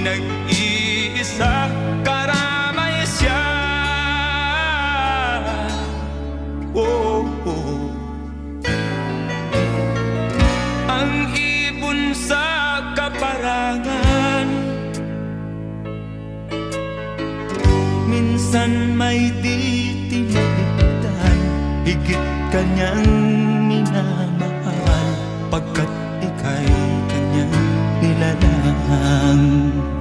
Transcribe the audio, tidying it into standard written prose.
nag-iisa, karamay siya. Oh, oh. Ang ibon sa kaparangan, minsan may di tinitipdan, higit kanyang minamahal, pagkat ika'y kanyang nilalang.